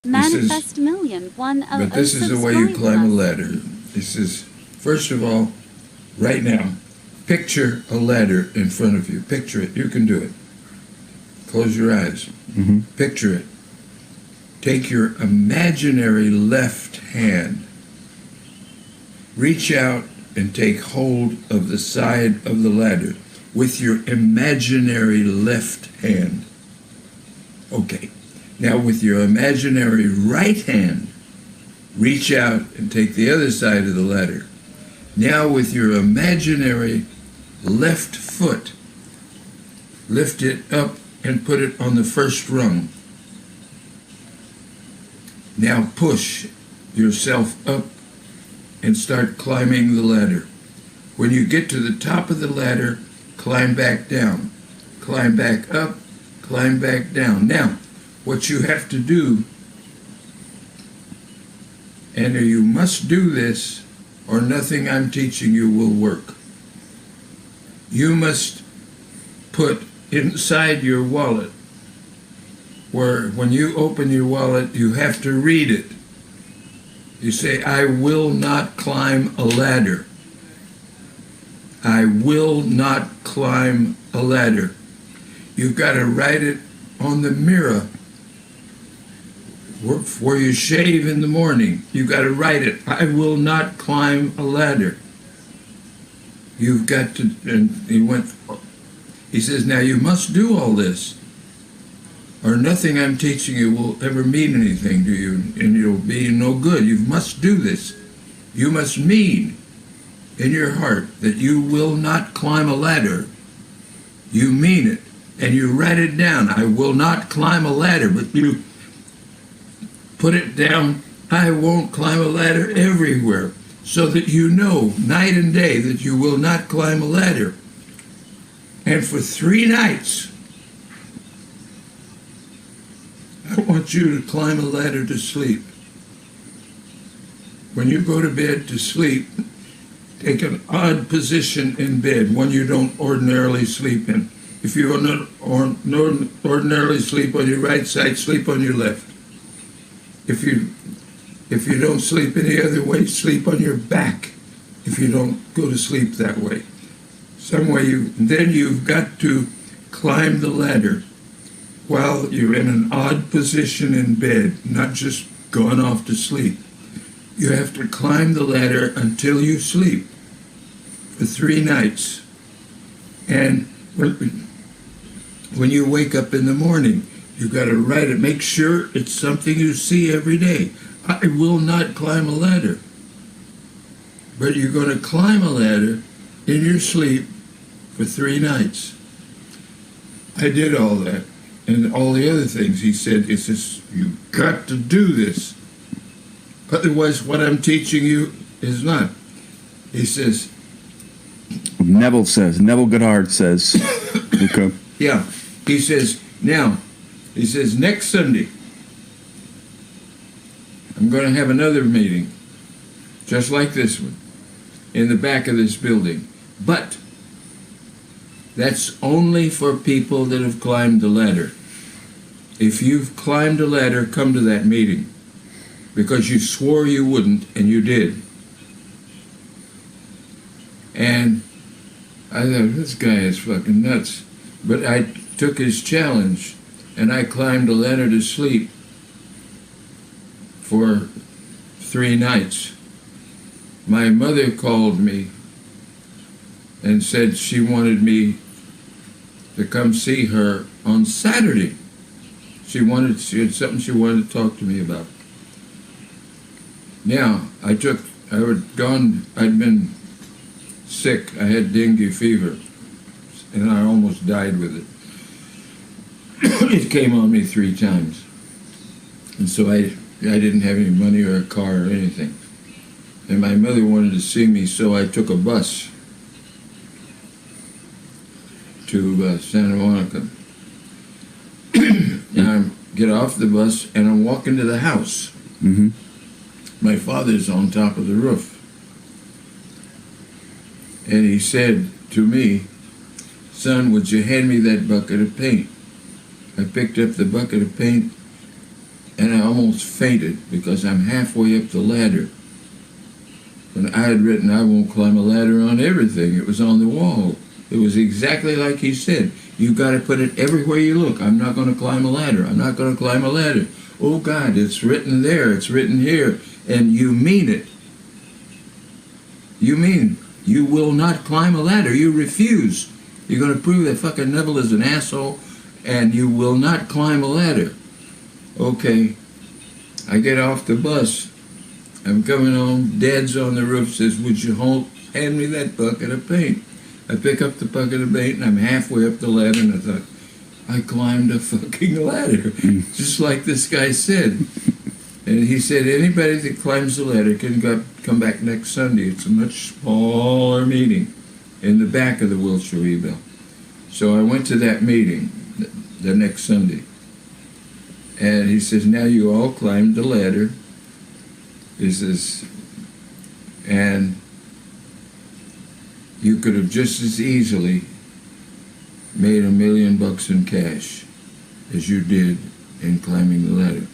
Manifest million, but this is the way you climb a ladder. He says, first of all, right now, picture a ladder in front of you. Picture it. You can do it. Close your eyes. Mm-hmm. Picture it. Take your imaginary left hand. Reach out and take hold of the side of the ladder with your imaginary left hand. Okay. Now with your imaginary right hand, reach out and take the other side of the ladder. Now with your imaginary left foot, lift it up and put it on the first rung. Now push yourself up and start climbing the ladder. When you get to the top of the ladder, climb back down. Climb back up, climb back down. Now, what you have to do, and you must do this or nothing I'm teaching you will work. You must put inside your wallet, where when you open your wallet, you have to read it. You say, I will not climb a ladder. I will not climb a ladder. You've got to write it on the mirror where you shave in the morning. You've got to write it. I will not climb a ladder. You've got to, and he says, now you must do all this, or nothing I'm teaching you will ever mean anything to you, and it'll be no good. You must do this. You must mean in your heart that you will not climb a ladder. You mean it, and you write it down. I will not climb a ladder, but you put it down. I won't climb a ladder everywhere, so that you know night and day that you will not climb a ladder. And for 3 nights, I want you to climb a ladder to sleep. When you go to bed to sleep, take an odd position in bed, one you don't ordinarily sleep in. If you don't ordinarily sleep on your right side, sleep on your left. If you don't sleep any other way, sleep on your back. If you don't go to sleep that way, then you've got to climb the ladder while you're in an odd position in bed, not just going off to sleep. You have to climb the ladder until you sleep for 3 nights. And when you wake up in the morning, you've got to write it. Make sure it's something you see every day. I will not climb a ladder. But you're going to climb a ladder in your sleep for 3 nights. I did all that. And all the other things he said, you've got to do this. Otherwise, what I'm teaching you is not. He says... Neville Goddard says, okay. Yeah, he says, next Sunday, I'm going to have another meeting, just like this one, in the back of this building. But that's only for people that have climbed the ladder. If you've climbed a ladder, come to that meeting, because you swore you wouldn't, and you did. And I thought, this guy is fucking nuts. But I took his challenge, and I climbed a ladder to sleep for 3 nights. My mother called me and said she wanted me to come see her on Saturday. She had something she wanted to talk to me about. Now, I'd been sick. I had dengue fever, and I almost died with it. It came on me 3 times. And so I didn't have any money or a car or anything. And my mother wanted to see me, so I took a bus to Santa Monica. And I get off the bus, and I'm walking to the house. Mm-hmm. My father's on top of the roof. And he said to me, son, would you hand me that bucket of paint? I picked up the bucket of paint, and I almost fainted because I'm halfway up the ladder. And I had written, I won't climb a ladder on everything. It was on the wall. It was exactly like he said. You got to put it everywhere you look. I'm not going to climb a ladder. I'm not going to climb a ladder. Oh God, it's written there. It's written here. And you mean it. You mean you will not climb a ladder. You refuse. You're going to prove that fucking Neville is an asshole, and you will not climb a ladder. Okay. I get off the bus. I'm coming home. Dad's on the roof, says, would you hand me that bucket of paint? I pick up the bucket of paint, and I'm halfway up the ladder, and I thought, I climbed a fucking ladder, just like this guy said. And he said, anybody that climbs the ladder can come back next Sunday. It's a much smaller meeting in the back of the Wilshire Rebuild. So I went to that meeting the next Sunday. And he says, now you all climbed the ladder. He says, and you could have just as easily made $1 million in cash as you did in climbing the ladder.